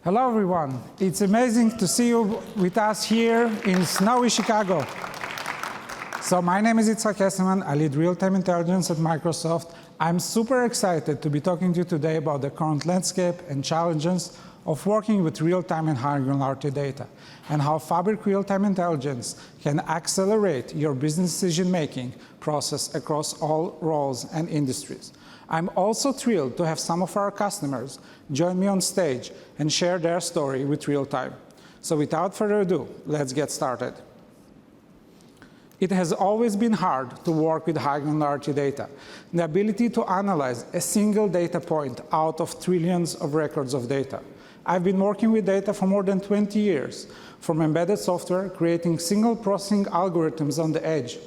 Hello, everyone. It's amazing to see you with us here in snowy Chicago. So my name is Yitzhak Hesselman. I lead real-time intelligence at Microsoft. I'm super excited to be talking to you today about the current landscape and challenges of working with real-time and high granularity data, and how Fabric real-time intelligence can accelerate your business decision-making process across all roles and industries. I'm also thrilled to have some of our customers join me on stage and share their story with real-time. So without further ado, let's get started. It has always been hard to work with high granularity data. The ability to analyze a single data point out of trillions of records of data. I've been working with data for more than 20 years, from embedded software, creating single processing algorithms on the edge,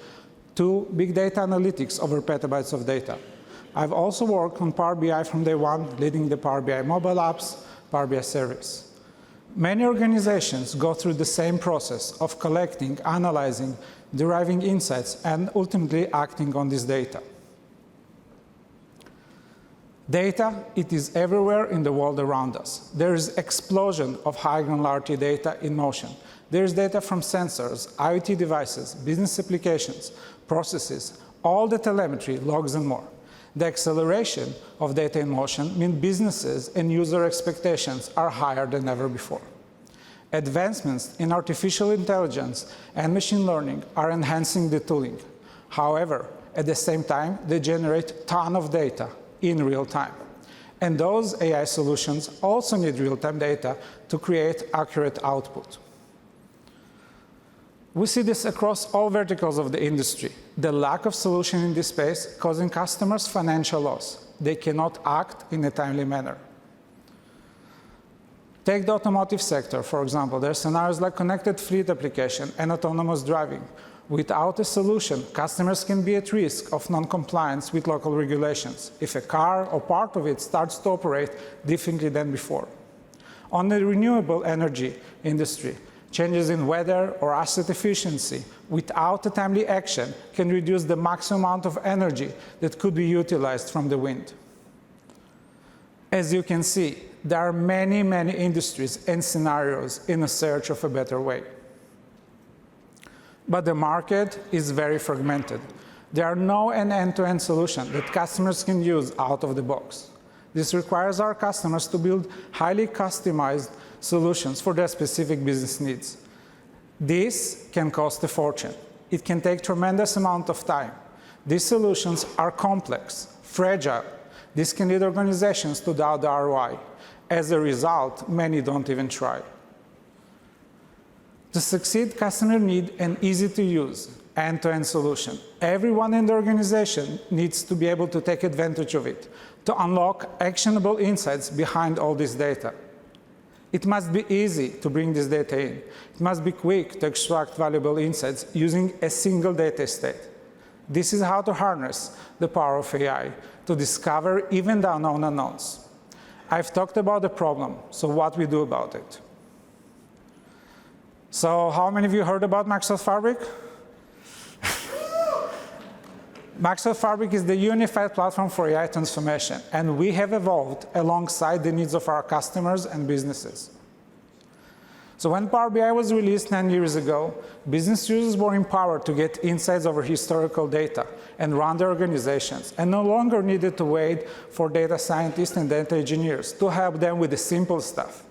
to big data analytics over petabytes of data. I've also worked on Power BI from day one, leading the Power BI mobile apps, Power BI service. Many organizations go through the same process of collecting, analyzing, deriving insights, and ultimately acting on this data. Data, it is everywhere in the world around us. There is an explosion of high granularity data in motion. There is data from sensors, IoT devices, business applications, processes, all the telemetry, logs, and more. The acceleration of data in motion means businesses and user expectations are higher than ever before. Advancements in artificial intelligence and machine learning are enhancing the tooling. However, at the same time, they generate a ton of data in real time. And those AI solutions also need real-time data to create accurate output. We see this across all verticals of the industry. The lack of solution in this space causing customers financial loss. They cannot act in a timely manner. Take the automotive sector, for example. There are scenarios like connected fleet application and autonomous driving. Without a solution, customers can be at risk of non-compliance with local regulations if a car or part of it starts to operate differently than before. On the renewable energy industry, changes in weather or asset efficiency without a timely action can reduce the maximum amount of energy that could be utilized from the wind. As you can see, there are many, many industries and scenarios in a search of a better way. But the market is very fragmented. There are no end-to-end solutions that customers can use out of the box. This requires our customers to build highly customized solutions for their specific business needs. This can cost a fortune. It can take a tremendous amount of time. These solutions are complex, fragile. This can lead organizations to doubt the ROI. As a result, many don't even try. To succeed, customers need an easy-to-use, end-to-end solution. Everyone in the organization needs to be able to take advantage of it, to unlock actionable insights behind all this data. It must be easy to bring this data in. It must be quick to extract valuable insights using a single data state. This is how to harness the power of AI, to discover even the unknown unknowns. I've talked about the problem, so what we do about it. So how many of you heard about Microsoft Fabric? Microsoft Fabric is the unified platform for AI transformation, and we have evolved alongside the needs of our customers and businesses. So when Power BI was released 9 years ago, business users were empowered to get insights over historical data and run their organizations, and no longer needed to wait for data scientists and data engineers to help them with the simple stuff.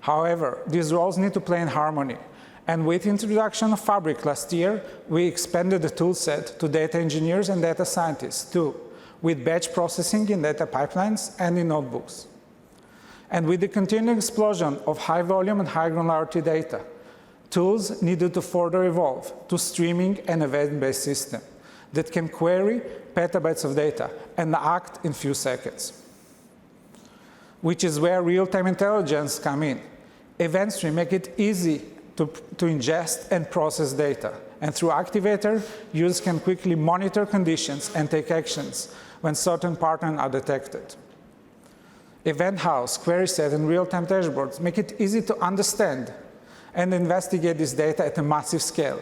However, these roles need to play in harmony. And with the introduction of Fabric last year, we expanded the toolset to data engineers and data scientists too, with batch processing in data pipelines and in notebooks. And with the continued explosion of high volume and high granularity data, tools needed to further evolve to streaming and event-based system that can query petabytes of data and act in few seconds. Which is where real-time intelligence come in. Event stream make it easy to ingest and process data. And through Activator, users can quickly monitor conditions and take actions when certain patterns are detected. Event House, Query Set, and real-time dashboards make it easy to understand and investigate this data at a massive scale,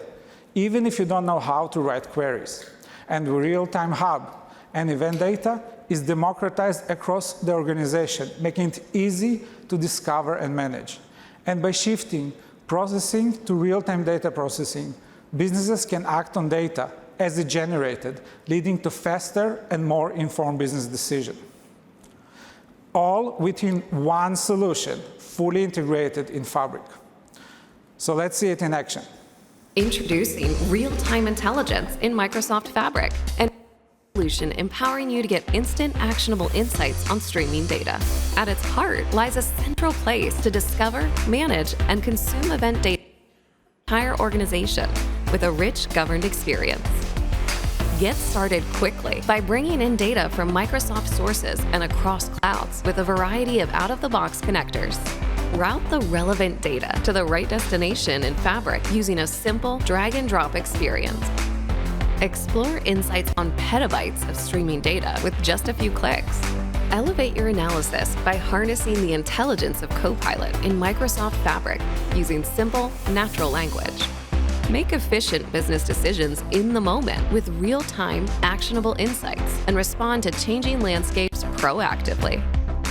even if you don't know how to write queries. And with Real-Time Hub and event data, is democratized across the organization, making it easy to discover and manage. And by shifting processing to real-time data processing, businesses can act on data as it generated, leading to faster and more informed business decisions. All within one solution, fully integrated in Fabric. So let's see it in action. Introducing real-time intelligence in Microsoft Fabric, an solution empowering you to get instant, actionable insights on streaming data. At its heart lies a central place to discover, manage, and consume event data in the entire organization with a rich, governed experience. Get started quickly by bringing in data from Microsoft sources and across clouds with a variety of out-of-the-box connectors. Route the relevant data to the right destination in Fabric using a simple drag-and-drop experience. Explore insights on petabytes of streaming data with just a few clicks. Elevate your analysis by harnessing the intelligence of Copilot in Microsoft Fabric using simple, natural language. Make efficient business decisions in the moment with real-time, actionable insights and respond to changing landscapes proactively.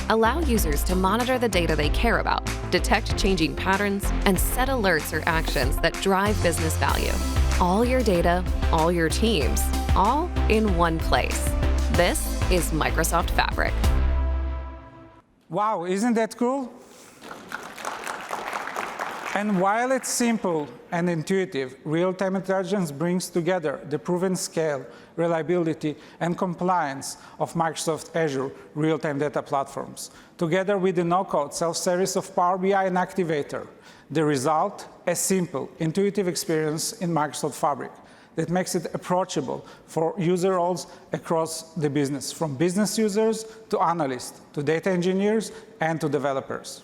Allow users to monitor the data they care about, detect changing patterns, and set alerts or actions that drive business value. All your data, all your teams, all in one place. This is Microsoft Fabric. Wow, isn't that cool? And while it's simple and intuitive, real-time intelligence brings together the proven scale, reliability, and compliance of Microsoft Azure real-time data platforms, together with the no-code self-service of Power BI and Activator. The result, a simple, intuitive experience in Microsoft Fabric that makes it approachable for user roles across the business, from business users to analysts, to data engineers, and to developers.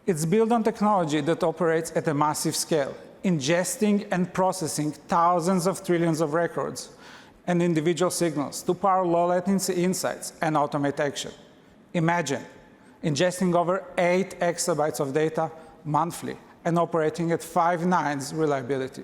It's built on technology that operates at a massive scale, ingesting and processing thousands of trillions of records and individual signals to power low-latency insights and automate action. Imagine ingesting over 8 exabytes of data monthly and operating at 5 nines reliability.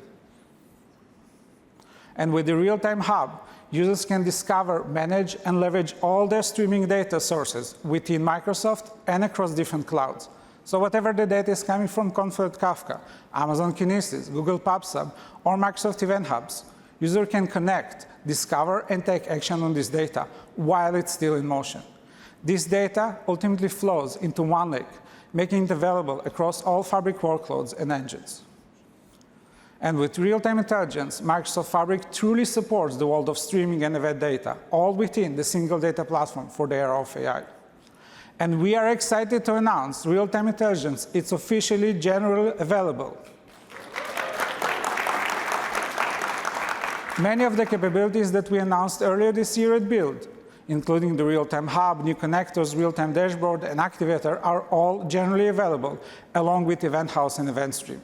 And with the Real-Time Hub, users can discover, manage, and leverage all their streaming data sources within Microsoft and across different clouds. So whatever the data is coming from Confluent Kafka, Amazon Kinesis, Google PubSub, or Microsoft Event Hubs, user can connect, discover, and take action on this data while it's still in motion. This data ultimately flows into one lake, making it available across all Fabric workloads and engines. And with real-time intelligence, Microsoft Fabric truly supports the world of streaming and event data, all within the single data platform for the era of AI. And we are excited to announce real-time intelligence. It's officially generally available. Many of the capabilities that we announced earlier this year at Build, including the Real-Time Hub, new connectors, Real-Time Dashboard, and Activator, are all generally available, along with Event House and Event Stream.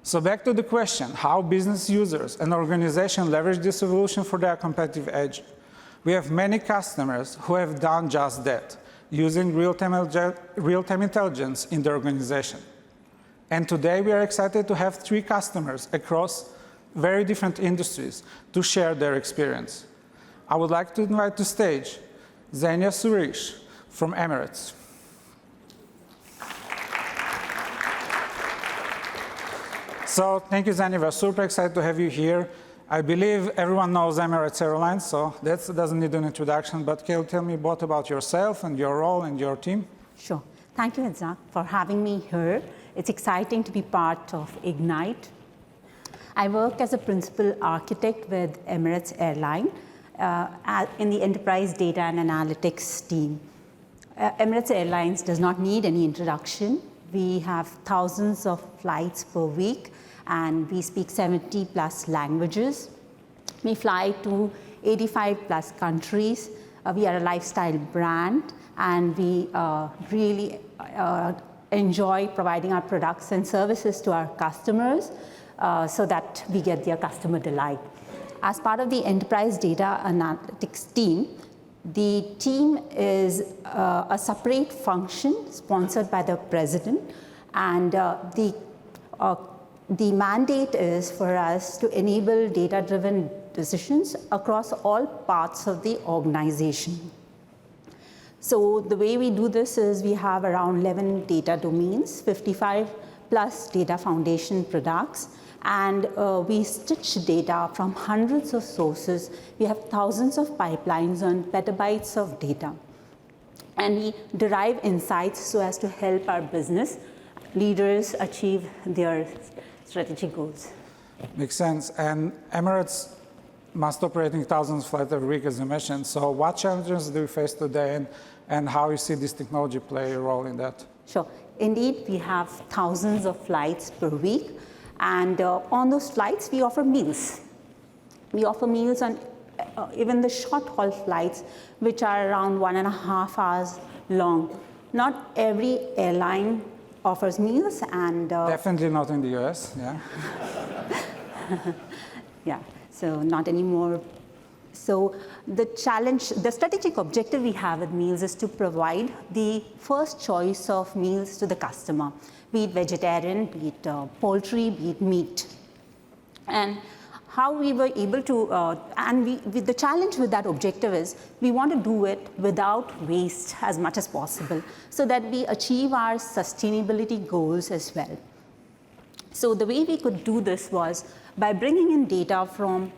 So back to the question, how business users and organizations leverage this evolution for their competitive edge. We have many customers who have done just that, using real-time intelligence in their organization. And today we are excited to have 3 customers across very different industries to share their experience. I would like to invite to stage Zenia Suresh from Emirates. So thank you, Zenia. We're super excited to have you here. I believe everyone knows Emirates Airlines, so that doesn't need an introduction. But can you tell me what about yourself and your role and your team? Sure. Thank you, Itzhak, for having me here. It's exciting to be part of Ignite. I work as a principal architect with Emirates Airlines in the enterprise data and analytics team. Emirates Airlines does not need any introduction. We have thousands of flights per week, and we speak 70+ languages. We fly to 85+ countries. We are a lifestyle brand, and we really enjoy providing our products and services to our customers so that we get their customer delight. As part of the enterprise data analytics team, the team is a separate function sponsored by the president, and the the mandate is for us to enable data-driven decisions across all parts of the organization. So the way we do this is we have around 11 data domains, 55 plus data foundation products, and we stitch data from hundreds of sources. We have thousands of pipelines and petabytes of data. And we derive insights so as to help our business leaders achieve their strategic goals. Makes sense. And Emirates must operating thousands of flights every week, as you mentioned. So what challenges do you face today, and how you see this technology play a role in that? Sure. Indeed, we have thousands of flights per week. And on those flights, we offer meals. We offer meals on even the short-haul flights, which are around 1.5 hours long. Not every airline offers meals, and definitely not in the US, yeah. Yeah, so not anymore. So the strategic objective we have with meals is to provide the first choice of meals to the customer, be it vegetarian, be it poultry, be it meat. And how we were able to, the challenge with that objective is we want to do it without waste as much as possible so that we achieve our sustainability goals as well. So the way we could do this was by bringing in data from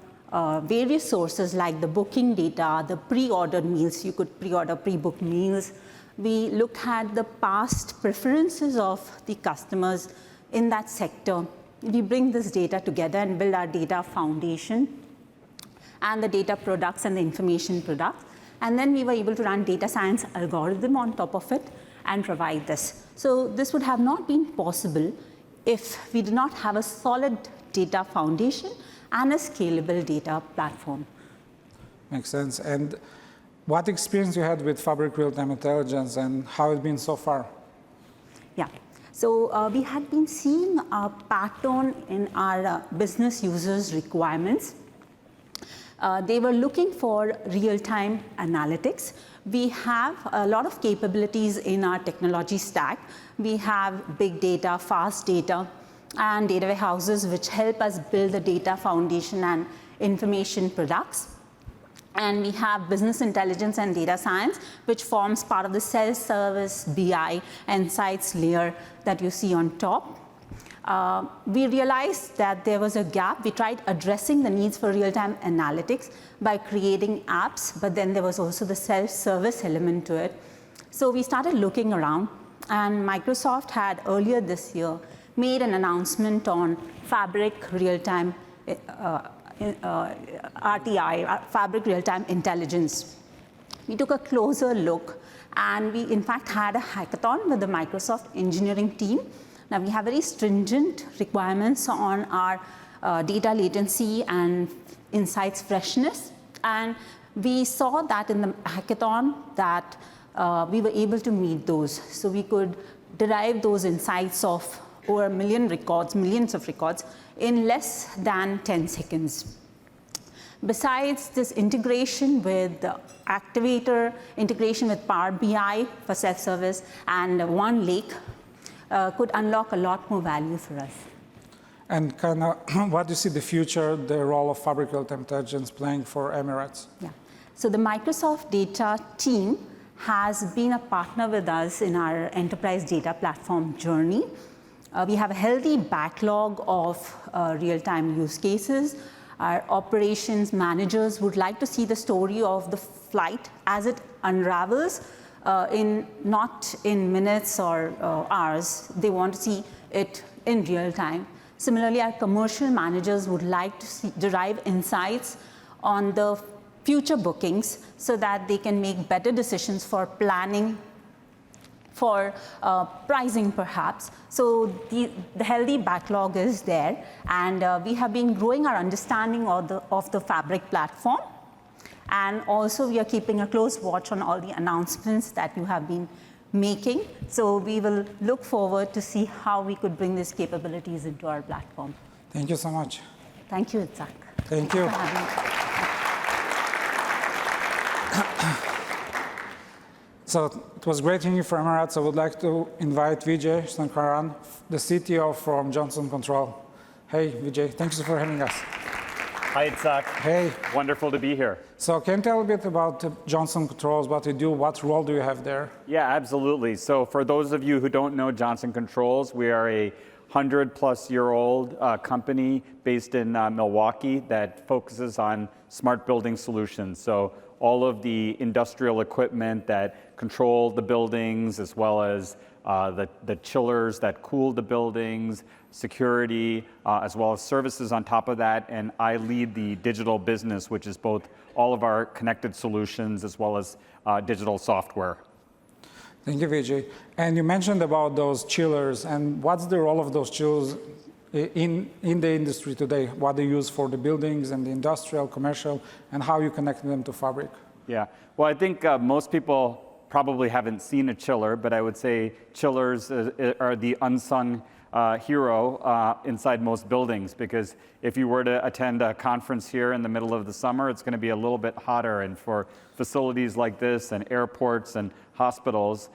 various sources like the booking data, the pre-ordered meals, you could pre-order, pre-book meals. We look at the past preferences of the customers in that sector. We bring this data together and build our data foundation and the data products and the information products. And then we were able to run data science algorithm on top of it and provide this. So this would have not been possible if we did not have a solid data foundation and a scalable data platform. Makes sense. And what experience you had with Fabric Real-Time Intelligence and how it's been so far? Yeah. So we had been seeing a pattern in our business users' requirements. They were looking for real-time analytics. We have a lot of capabilities in our technology stack. We have big data, fast data, and data warehouses, which help us build the data foundation and information products. And we have business intelligence and data science, which forms part of the self-service BI and insights layer that you see on top. We realized that there was a gap. We tried addressing the needs for real-time analytics by creating apps, but then there was also the self-service element to it. So we started looking around, and Microsoft had earlier this year made an announcement on Fabric Real-Time RTI, Fabric Real-Time Intelligence. We took a closer look, and we in fact had a hackathon with the Microsoft engineering team. Now we have very stringent requirements on our data latency and insights freshness, and we saw that in the hackathon that we were able to meet those. So we could derive those insights of over 1 million records, millions of records, in less than 10 seconds. Besides this integration with the Activator, integration with Power BI for self-service, and OneLake could unlock a lot more value for us. And kind of, what do you see the future, the role of Fabric Real-Time Intelligence playing for Emirates? Yeah. So the Microsoft data team has been a partner with us in our enterprise data platform journey. We have a healthy backlog of real-time use cases. Our operations managers would like to see the story of the flight as it unravels, not in minutes or hours. They want to see it in real time. Similarly, our commercial managers would like to derive insights on the future bookings so that they can make better decisions for planning, for pricing perhaps. So the healthy backlog is there, and we have been growing our understanding of the Fabric platform. And also we are keeping a close watch on all the announcements that you have been making. So we will look forward to see how we could bring these capabilities into our platform. Thank you so much. Thank you, Zach. Thank you. For having me. So it was great hearing you from Emirates. I would like to invite Vijay Sankaran, the CTO from Johnson Control. Hey, Vijay, thanks for having us. Hi, Itzhak. Hey. Wonderful to be here. So can you tell a bit about Johnson Controls, what you do, what role do you have there? Yeah, absolutely. So for those of you who don't know Johnson Controls, we are a 100-plus-year-old company based in Milwaukee that focuses on smart building solutions. So all of the industrial equipment that control the buildings, as well as the chillers that cool the buildings, security, as well as services on top of that. And I lead the digital business, which is both all of our connected solutions as well as digital software. Thank you, Vijay. And you mentioned about those chillers, and what's the role of those chillers in the industry today? What they use for the buildings and the industrial, commercial, and how you connect them to Fabric? Yeah, well, I think most people probably haven't seen a chiller, but I would say chillers are the unsung hero inside most buildings, because if you were to attend a conference here in the middle of the summer, it's going to be a little bit hotter. And for facilities like this and airports and hospitals,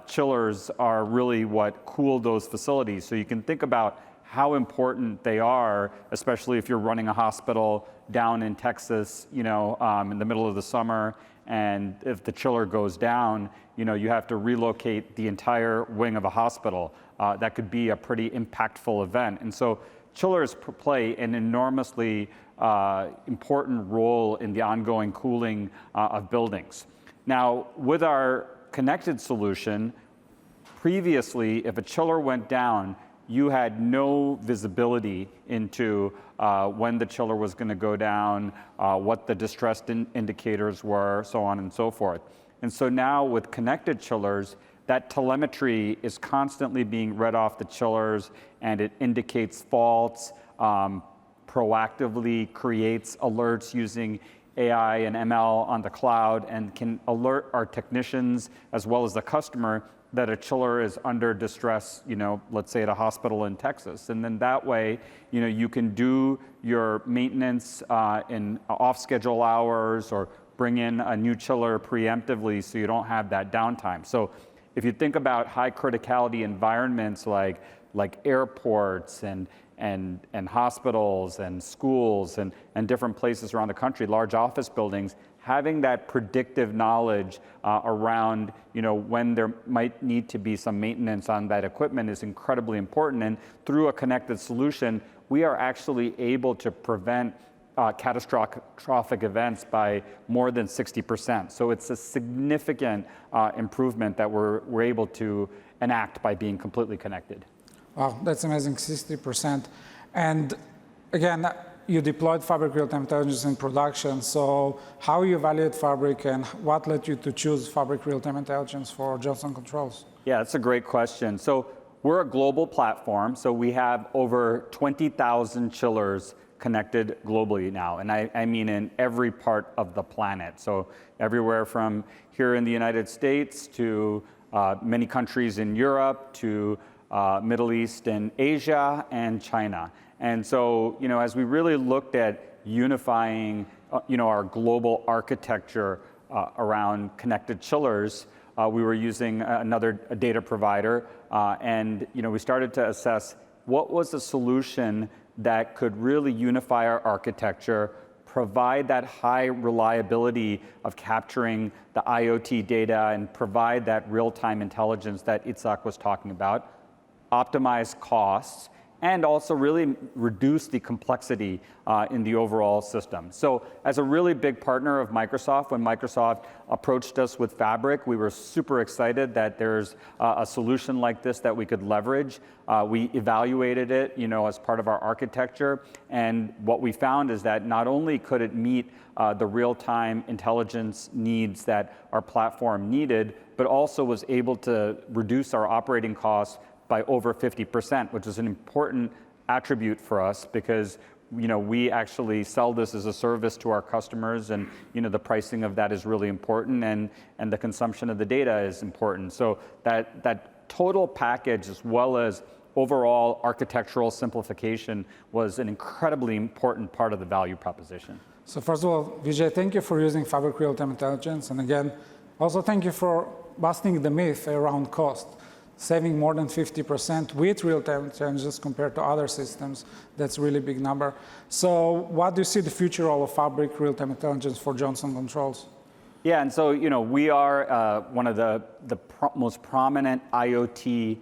chillers are really what cool those facilities. So you can think about how important they are, especially if you're running a hospital down in Texas, in the middle of the summer. And if the chiller goes down, you have to relocate the entire wing of a hospital. That could be a pretty impactful event. And so chillers play an enormously important role in the ongoing cooling of buildings. Now, with our connected solution, previously, if a chiller went down, you had no visibility into when the chiller was going to go down, what the distress indicators were, so on and so forth. And so now with connected chillers, that telemetry is constantly being read off the chillers, and it indicates faults, proactively creates alerts using AI and ML on the cloud, and can alert our technicians as well as the customer that a chiller is under distress, let's say at a hospital in Texas. And then that way, you can do your maintenance in off-schedule hours, or bring in a new chiller preemptively so you don't have that downtime. So if you think about high criticality environments like airports and hospitals and schools and different places around the country, large office buildings, having that predictive knowledge around when there might need to be some maintenance on that equipment is incredibly important. And through a connected solution, we are actually able to prevent catastrophic events by more than 60%. So it's a significant improvement that we're able to enact by being completely connected. Wow, that's amazing, 60%. And again, you deployed Fabric Real-Time Intelligence in production. So how you evaluate Fabric, and what led you to choose Fabric Real-Time Intelligence for Johnson Controls? Yeah, that's a great question. So we're a global platform. So we have over 20,000 chillers connected globally now. And I mean in every part of the planet. So everywhere from here in the United States to many countries in Europe to Middle East and Asia and China. And so, as we really looked at unifying, our global architecture around connected chillers, we were using another data provider, and we started to assess what was the solution that could really unify our architecture, provide that high reliability of capturing the IoT data, and provide that real-time intelligence that Itzhak was talking about, optimize costs, and also really reduce the complexity in the overall system. So as a really big partner of Microsoft, when Microsoft approached us with Fabric, we were super excited that there's a solution like this that we could leverage. We evaluated it, as part of our architecture, and what we found is that not only could it meet the real-time intelligence needs that our platform needed, but also was able to reduce our operating costs by over 50%, which is an important attribute for us, because we actually sell this as a service to our customers, and the pricing of that is really important, and the consumption of the data is important. So that total package, as well as overall architectural simplification, was an incredibly important part of the value proposition. So first of all, Vijay, thank you for using Fabric Real-Time Intelligence, and again, also thank you for busting the myth around cost. saving more than 50% with real-time intelligence compared to other systems. That's a really big number. So what do you see the future role of Fabric real-time intelligence for Johnson Controls? Yeah, and so we are one of the most prominent IoT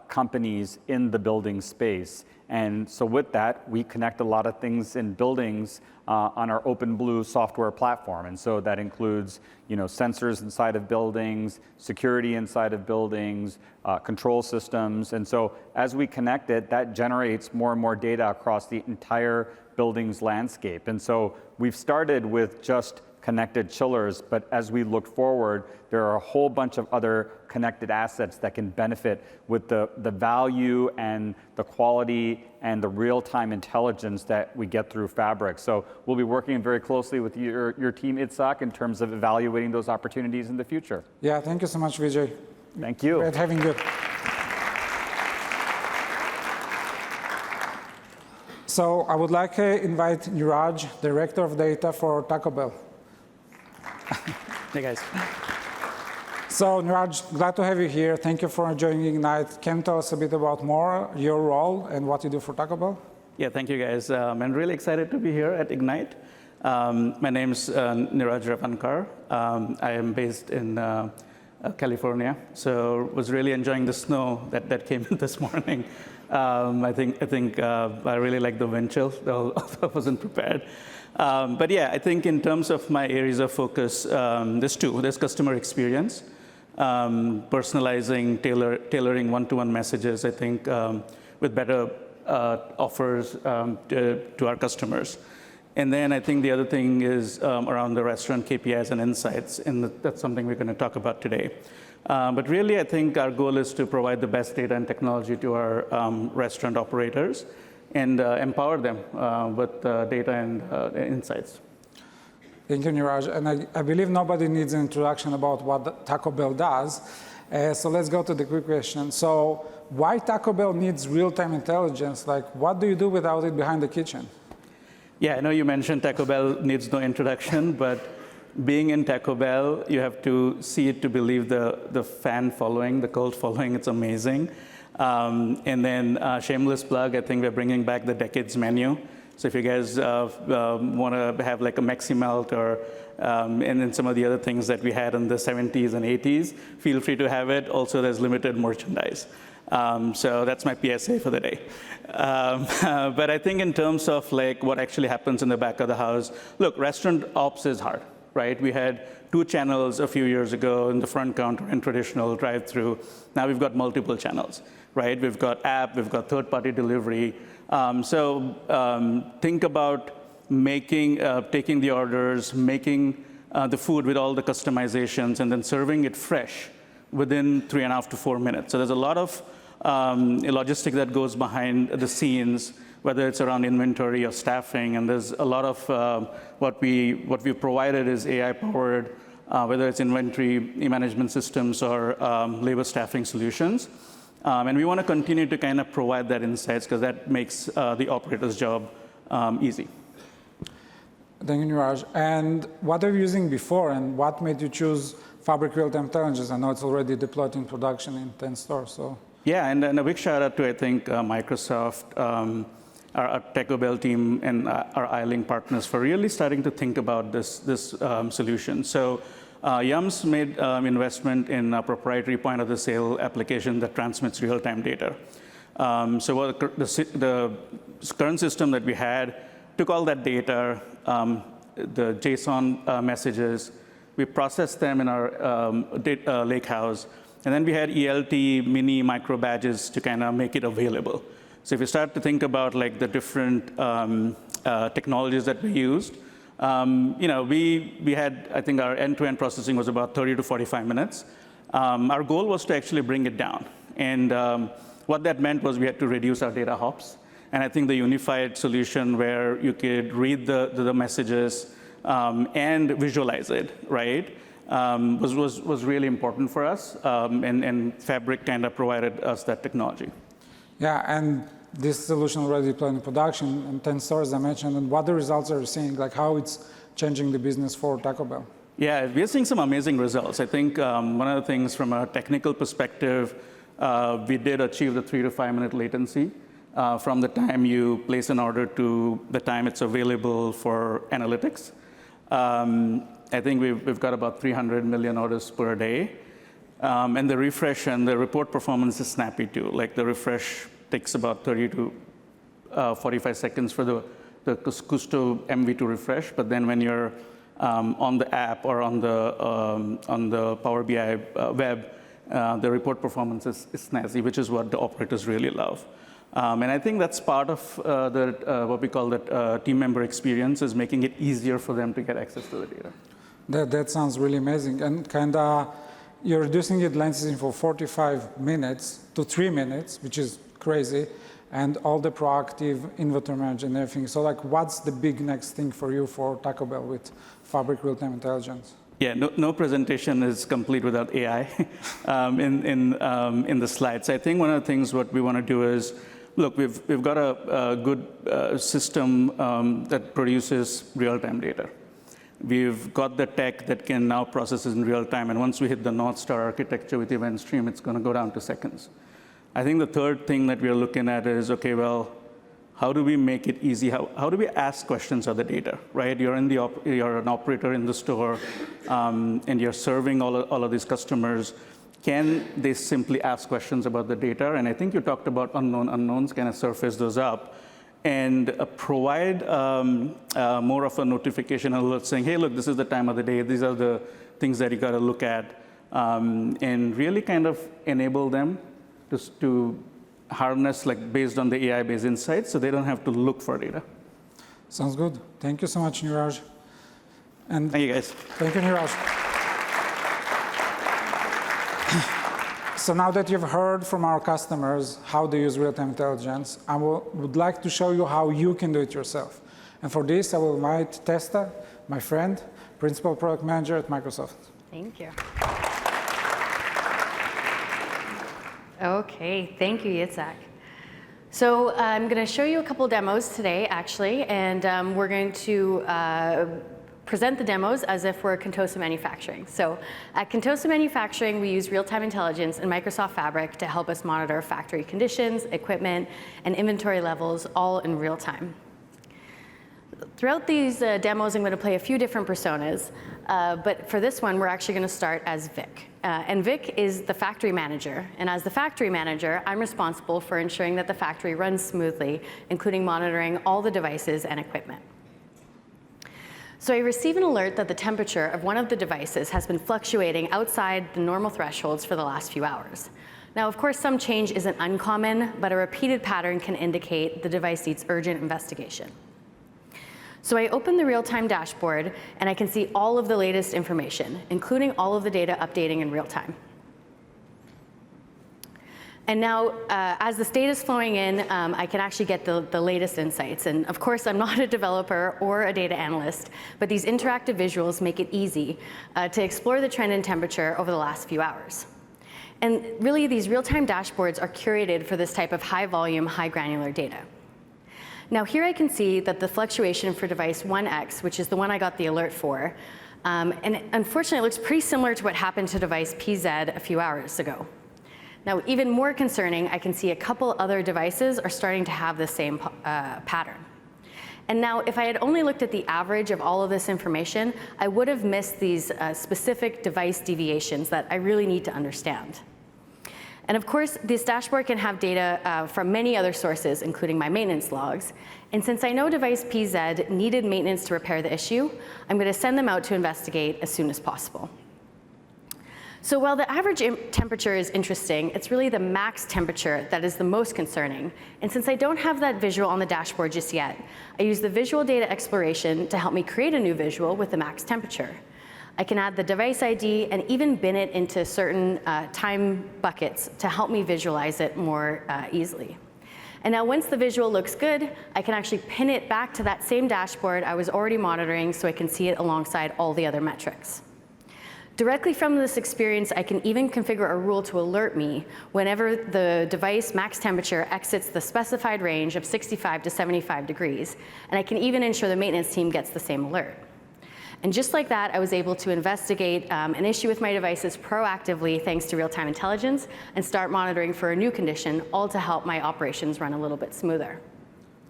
companies in the building space. And so with that, we connect a lot of things in buildings on our OpenBlue software platform. And so that includes sensors inside of buildings, security inside of buildings, control systems. And so as we connect it, that generates more and more data across the entire building's landscape. And so we've started with just connected chillers, but as we look forward, there are a whole bunch of other connected assets that can benefit with the value and the quality and the real-time intelligence that we get through Fabric. So we'll be working very closely with your team, Itzhak, in terms of evaluating those opportunities in the future. Yeah, thank you so much, Vijay. Thank you. Great having you. So I would like to invite Niraj, Director of Data for Taco Bell. Hey, guys. So, Niraj, glad to have you here. Thank you for joining Ignite. Can you tell us a bit about your role and what you do for Taco Bell? Yeah, thank you, guys. I'm really excited to be here at Ignite. My name's Niraj Ravankar. I am based in California, so was really enjoying the snow that came in this morning. I think I really like the wind chill, though I wasn't prepared. But yeah, I think in terms of my areas of focus, there's two. There's customer experience, personalizing, tailoring one-to-one messages, I think, with better offers to our customers. And then I think the other thing is around the restaurant KPIs and insights, and that's something we're going to talk about today. But really, I think our goal is to provide the best data and technology to our restaurant operators and empower them with data and insights. Thank you, Niraj. And I believe nobody needs an introduction about what Taco Bell does. So let's go to the quick question. So why Taco Bell needs real-time intelligence? Like, what do you do without it behind the kitchen? Yeah, I know you mentioned Taco Bell needs no introduction, but being in Taco Bell, you have to see it to believe the fan following, the cult following. It's amazing. And then shameless plug, I think we're bringing back the Decades menu. So if you guys want to have like a Mexi-Melt or and then some of the other things that we had in the 70s and 80s, feel free to have it. Also, there's limited merchandise. So that's my PSA for the day. But I think in terms of like what actually happens in the back of the house, look, restaurant ops is hard, right? We had 2 channels a few years ago in the front counter and traditional drive-through. Now we've got multiple channels, right? We've got app, we've got third-party delivery. Think about taking the orders, making the food with all the customizations, and then serving it fresh within 3.5 to 4 minutes. So there's a lot of logistic that goes behind the scenes, whether it's around inventory or staffing, and there's a lot of what we've provided is AI-powered, whether it's inventory management systems or labor staffing solutions. And we want to continue to kind of provide that insights because that makes the operator's job easy. Thank you, Niraj. And what are you using before, and what made you choose Fabric Real-Time Intelligence? I know it's already deployed in production in 10 stores. So. Yeah, and a big shout out to, I think, Microsoft, our Taco Bell team, and our iLink partners for really starting to think about this solution. So Yums made investment in a proprietary point-of-the-sale application that transmits real-time data. So what the current system that we had took all that data, the JSON messages, we processed them in our lakehouse, and then we had ELT mini micro badges to kind of make it available. So if you start to think about like the different technologies that we used, we had, I think our end-to-end processing was about 30 to 45 minutes. Our goal was to actually bring it down. And what that meant was we had to reduce our data hops. And I think the unified solution where you could read the messages and visualize it, right, was really important for us. And Fabric kind of provided us that technology. Yeah, and this solution already deployed in production in 10 stores I mentioned. And what the results are you seeing, like how it's changing the business for Taco Bell? Yeah, we're seeing some amazing results. I think one of the things from a technical perspective, we did achieve the 3 to 5 minute latency from the time you place an order to the time it's available for analytics. I think we've got about 300 million orders per day. And the refresh and the report performance is snappy too. Like the refresh takes about 30 to 45 seconds for the Kusto MV to refresh. But then when you're on the app or on the Power BI web, the report performance is snazzy, which is what the operators really love. And I think that's part of what we call the team member experience, is making it easier for them to get access to the data. That sounds really amazing. And you're reducing the latency from 45 minutes to 3 minutes, which is crazy, and all the proactive inventory management and everything. So like, what's the big next thing for you for Taco Bell with Fabric Real-Time Intelligence? Yeah, no presentation is complete without AI in the slides. I think one of the things what we want to do is, look, we've got a good system that produces real-time data. We've got the tech that can now process it in real time, and once we hit the North Star architecture with Event Stream, it's going to go down to seconds. I think the third thing that we're looking at is, okay, well, how do we make it easy? How do we ask questions of the data, right? You're an operator in the store, and you're serving all of these customers. Can they simply ask questions about the data? And I think you talked about unknown unknowns, kind of surface those up, and provide more of a notification alert saying, hey, look, this is the time of the day. These are the things that you got to look at, and really kind of enable them to harness, like, based on the AI-based insights, so they don't have to look for data. Sounds good. Thank you so much, Neeraj. And thank you, guys. Thank you, Neeraj. So now that you've heard from our customers how they use real-time intelligence, I would like to show you how you can do it yourself. And for this, I will invite Testa, my friend, Principal Product Manager at Microsoft. Thank you. Okay, thank you, Yitzhak. So I'm going to show you a couple demos today, actually, and we're going to present the demos as if we're Contosa Manufacturing. So at Contosa Manufacturing, we use real-time intelligence in Microsoft Fabric to help us monitor factory conditions, equipment, and inventory levels all in real time. Throughout these demos, I'm going to play a few different personas, but for this one, we're actually going to start as Vic. And Vic is the factory manager, and as the factory manager, I'm responsible for ensuring that the factory runs smoothly, including monitoring all the devices and equipment. So I receive an alert that the temperature of one of the devices has been fluctuating outside the normal thresholds for the last few hours. Now, of course, some change isn't uncommon, but a repeated pattern can indicate the device needs urgent investigation. So I open the real-time dashboard, and I can see all of the latest information, including all of the data updating in real time. And now, as the data is flowing in, I can actually get the latest insights. And of course, I'm not a developer or a data analyst, but these interactive visuals make it easy to explore the trend in temperature over the last few hours. And really, these real-time dashboards are curated for this type of high-volume, high-granular data. Now here I can see that the fluctuation for device 1X, which is the one I got the alert for, and unfortunately it looks pretty similar to what happened to device PZ a few hours ago. Now even more concerning, I can see a couple other devices are starting to have the same pattern. And now if I had only looked at the average of all of this information, I would have missed these specific device deviations that I really need to understand. And of course, this dashboard can have data from many other sources, including my maintenance logs. And since I know device PZ needed maintenance to repair the issue, I'm going to send them out to investigate as soon as possible. So while the average temperature is interesting, it's really the max temperature that is the most concerning. And since I don't have that visual on the dashboard just yet, I use the visual data exploration to help me create a new visual with the max temperature. I can add the device ID and even bin it into certain time buckets to help me visualize it more easily. And now once the visual looks good, I can actually pin it back to that same dashboard I was already monitoring so I can see it alongside all the other metrics. Directly from this experience, I can even configure a rule to alert me whenever the device max temperature exits the specified range of 65 to 75 degrees. And I can even ensure the maintenance team gets the same alert. And just like that, I was able to investigate an issue with my devices proactively thanks to real-time intelligence and start monitoring for a new condition, all to help my operations run a little bit smoother.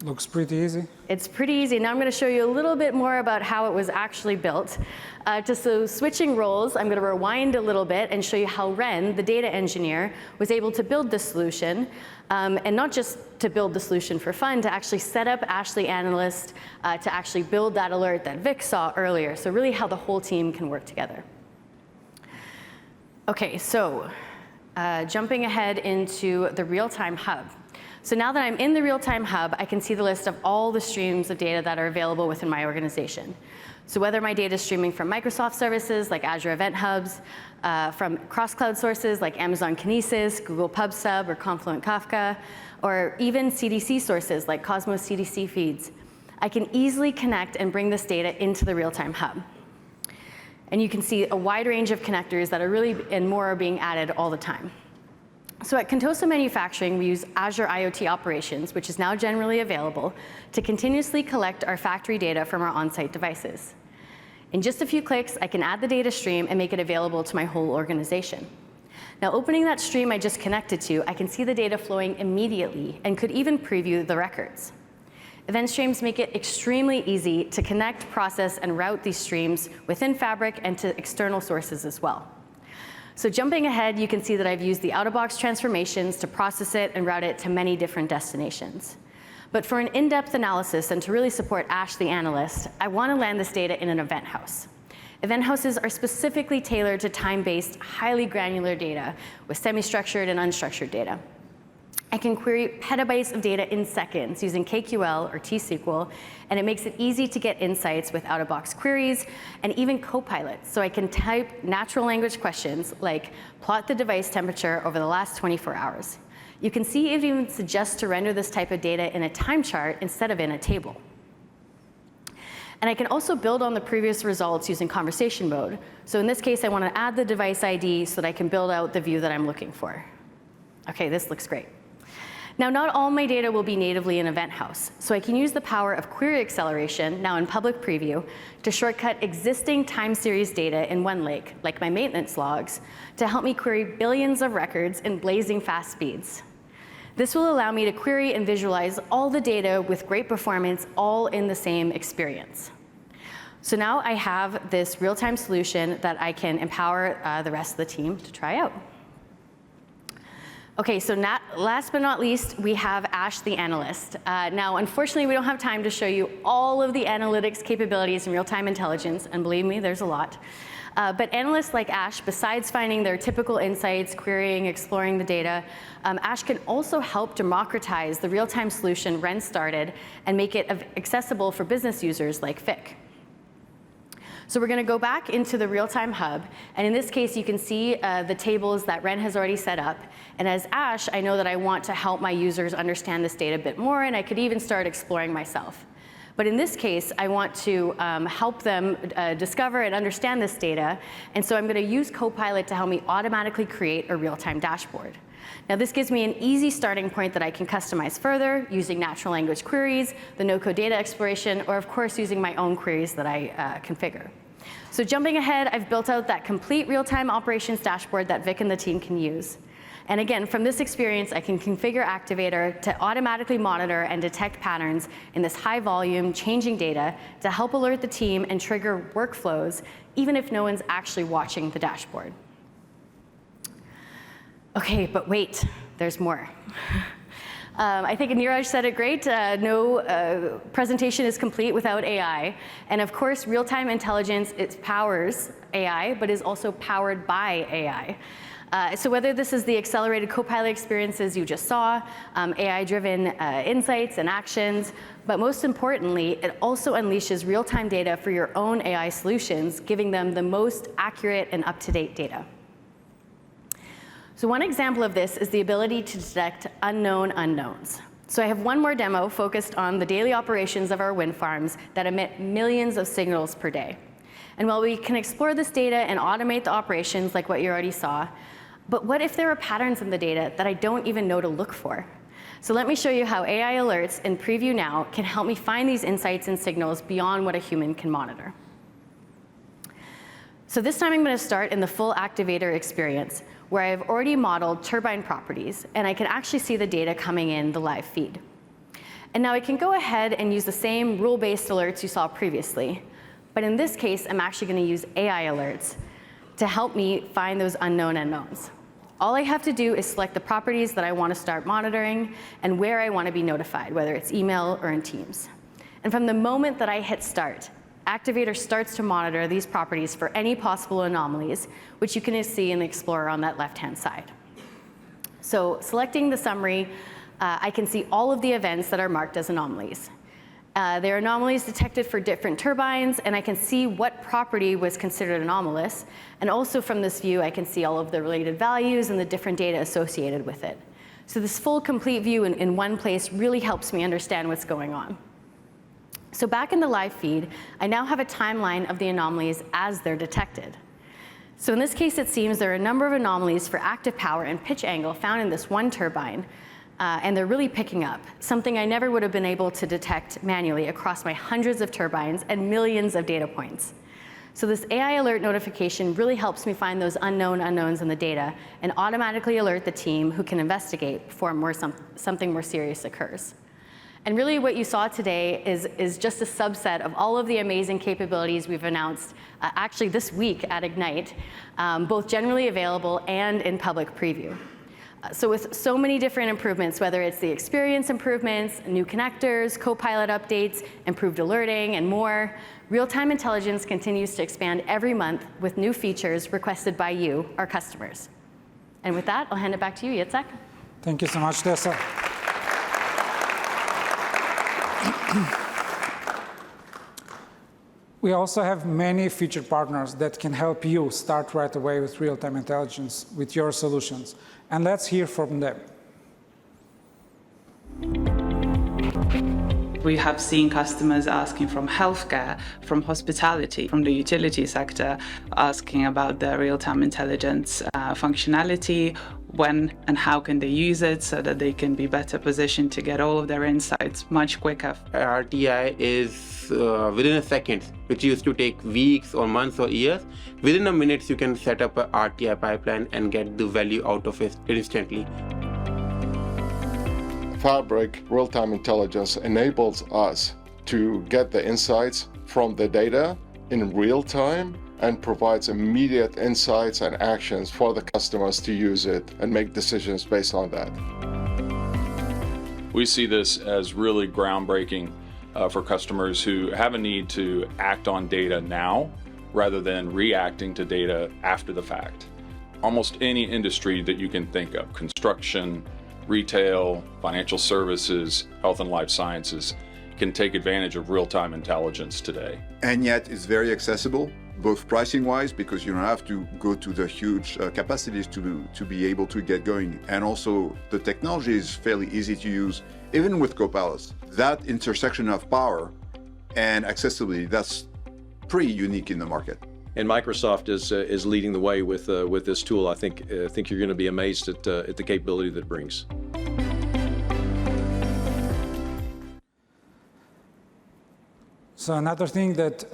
Looks pretty easy. It's pretty easy. Now I'm going to show you a little bit more about how it was actually built. So switching roles, I'm going to rewind a little bit and show you how Ren, the data engineer, was able to build this solution. And not just to build the solution for fun, to actually set up Ashley Analyst to actually build that alert that Vic saw earlier. So really how the whole team can work together. OK, so jumping ahead into the real-time hub. So now that I'm in the real-time hub, I can see the list of all the streams of data that are available within my organization. So whether my data is streaming from Microsoft services like Azure Event Hubs, from cross-cloud sources like Amazon Kinesis, Google PubSub, or Confluent Kafka, or even CDC sources like Cosmos CDC feeds, I can easily connect and bring this data into the real-time hub. And you can see a wide range of connectors that are really, and more are being added all the time. So at Contoso Manufacturing, we use Azure IoT Operations, which is now generally available, to continuously collect our factory data from our on-site devices. In just a few clicks, I can add the data stream and make it available to my whole organization. Now, opening that stream I just connected to, I can see the data flowing immediately and could even preview the records. Event streams make it extremely easy to connect, process, and route these streams within Fabric and to external sources as well. So jumping ahead, you can see that I've used the out-of-box transformations to process it and route it to many different destinations. But for an in-depth analysis and to really support Ash the Analyst, I want to land this data in an event house. Event houses are specifically tailored to time-based, highly granular data with semi-structured and unstructured data. I can query petabytes of data in seconds using KQL or T-SQL, and it makes it easy to get insights with out-of-box queries and even Copilot. So I can type natural language questions like, plot the device temperature over the last 24 hours. You can see it even suggests to render this type of data in a time chart instead of in a table. And I can also build on the previous results using conversation mode. So in this case, I want to add the device ID so that I can build out the view that I'm looking for. OK, this looks great. Now, not all my data will be natively in Event House, so I can use the power of query acceleration, now in public preview, to shortcut existing time series data in OneLake, like my maintenance logs, to help me query billions of records in blazing fast speeds. This will allow me to query and visualize all the data with great performance, all in the same experience. So now I have this real-time solution that I can empower the rest of the team to try out. OK, so last but not least, we have Ash the Analyst. Now, unfortunately, we don't have time to show you all of the analytics capabilities in real-time intelligence, and believe me, there's a lot. But analysts like Ash, besides finding their typical insights, querying, exploring the data, Ash can also help democratize the real-time solution Ren started and make it accessible for business users like Vic. So we're going to go back into the real-time hub. And in this case, you can see the tables that Ren has already set up. And as Ash, I know that I want to help my users understand this data a bit more, and I could even start exploring myself. But in this case, I want to help them discover and understand this data. And so I'm going to use Copilot to help me automatically create a real-time dashboard. Now, this gives me an easy starting point that I can customize further using natural language queries, the no-code data exploration, or of course, using my own queries that I configure. So jumping ahead, I've built out that complete real-time operations dashboard that Vic and the team can use. And again, from this experience, I can configure Activator to automatically monitor and detect patterns in this high-volume, changing data to help alert the team and trigger workflows, even if no one's actually watching the dashboard. OK, but wait, there's more. I think Neeraj said it great. No presentation is complete without AI. And of course, real-time intelligence, it powers AI, but is also powered by AI. So whether this is the accelerated Copilot experiences you just saw, AI-driven insights and actions, but most importantly, it also unleashes real-time data for your own AI solutions, giving them the most accurate and up-to-date data. So one example of this is the ability to detect unknown unknowns. So I have one more demo focused on the daily operations of our wind farms that emit millions of signals per day. And while we can explore this data and automate the operations like what you already saw, but what if there are patterns in the data that I don't even know to look for? So let me show you how AI alerts in Preview Now can help me find these insights and signals beyond what a human can monitor. So this time I'm going to start in the full activator experience, where I've already modeled turbine properties, and I can actually see the data coming in the live feed. And now I can go ahead and use the same rule-based alerts you saw previously, but in this case, I'm actually going to use AI alerts to help me find those unknown unknowns. All I have to do is select the properties that I want to start monitoring and where I want to be notified, whether it's email or in Teams. And from the moment that I hit start, Activator starts to monitor these properties for any possible anomalies, which you can see in the Explorer on that left-hand side. So selecting the summary, I can see all of the events that are marked as anomalies. There are anomalies detected for different turbines, and I can see what property was considered anomalous. And also from this view, I can see all of the related values and the different data associated with it. So this full, complete view in one place really helps me understand what's going on. So back in the live feed, I now have a timeline of the anomalies as they're detected. So in this case, it seems there are a number of anomalies for active power and pitch angle found in this one turbine, and they're really picking up, something I never would have been able to detect manually across my hundreds of turbines and millions of data points. So this AI alert notification really helps me find those unknown unknowns in the data and automatically alert the team who can investigate before something more serious occurs. And really what you saw today is just a subset of all of the amazing capabilities we've announced actually this week at Ignite, both generally available and in public preview. So with so many different improvements, whether it's the experience improvements, new connectors, Copilot updates, improved alerting, and more, real-time intelligence continues to expand every month with new features requested by you, our customers. And with that, I'll hand it back to you, Yitzhak. Thank you so much, Tessa. We also have many featured partners that can help you start right away with real-time intelligence with your solutions. And let's hear from them. We have seen customers asking from healthcare, from hospitality, from the utility sector, asking about the real-time intelligence functionality, when and how can they use it so that they can be better positioned to get all of their insights much quicker. RTI is within a second, which used to take weeks or months or years. Within a minute, you can set up an RTI pipeline and get the value out of it instantly. Fabric real-time intelligence enables us to get the insights from the data in real time and provides immediate insights and actions for the customers to use it and make decisions based on that. We see this as really groundbreaking for customers who have a need to act on data now rather than reacting to data after the fact. Almost any industry that you can think of, construction, retail, financial services, health and life sciences, can take advantage of real-time intelligence today. And yet it's very accessible, both pricing-wise, because you don't have to go to the huge capacities to be able to get going. And also the technology is fairly easy to use, even with Copilot. That intersection of power and accessibility, that's pretty unique in the market. And Microsoft is leading the way with this tool. I think you're going to be amazed at the capability that it brings. So another thing that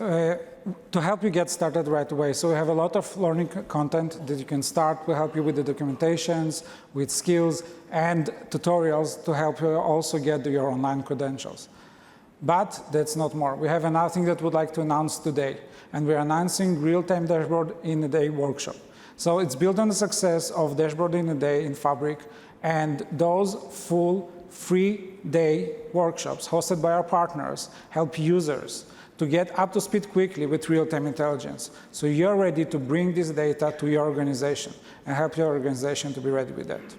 to help you get started right away. So we have a lot of learning content that you can start. We'll help you with the documentations, with skills, and tutorials to help you also get your online credentials. But that's not more. We have another thing that we'd like to announce today, and we're announcing Real-Time Dashboard in a Day workshop. So it's built on the success of Dashboard in a Day in Fabric, and those full free-day workshops hosted by our partners help users to get up to speed quickly with real-time intelligence. So you're ready to bring this data to your organization and help your organization to be ready with that.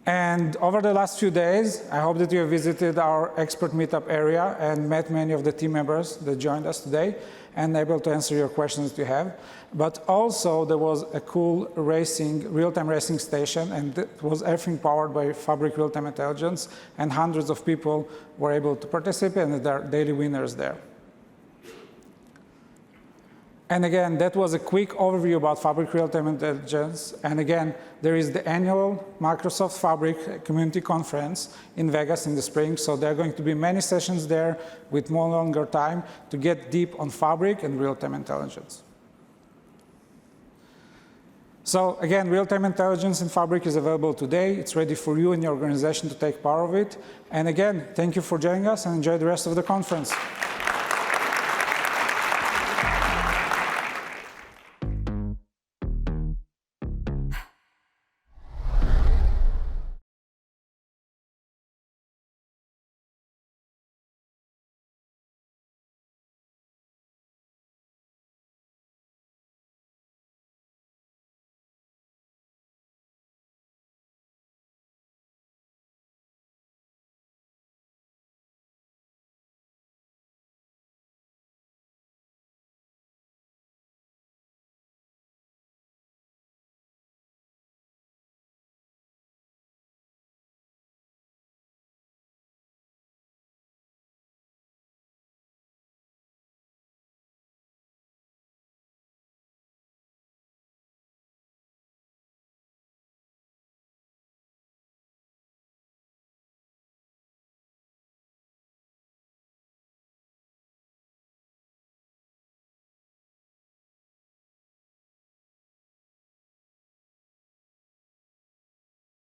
And over the last few days, I hope that you have visited our expert meetup area and met many of the team members that joined us today and able to answer your questions that you have. But also there was a cool real-time racing station, and it was everything powered by Fabric Real-Time Intelligence, and hundreds of people were able to participate, and there are daily winners there. And again, that was a quick overview about Fabric Real-Time Intelligence. And again, there is the annual Microsoft Fabric Community Conference in Vegas in the spring. So there are going to be many sessions there with more longer time to get deep on Fabric and real-time intelligence. So again, real-time intelligence in Fabric is available today. It's ready for you and your organization to take part of it. And again, thank you for joining us and enjoy the rest of the conference.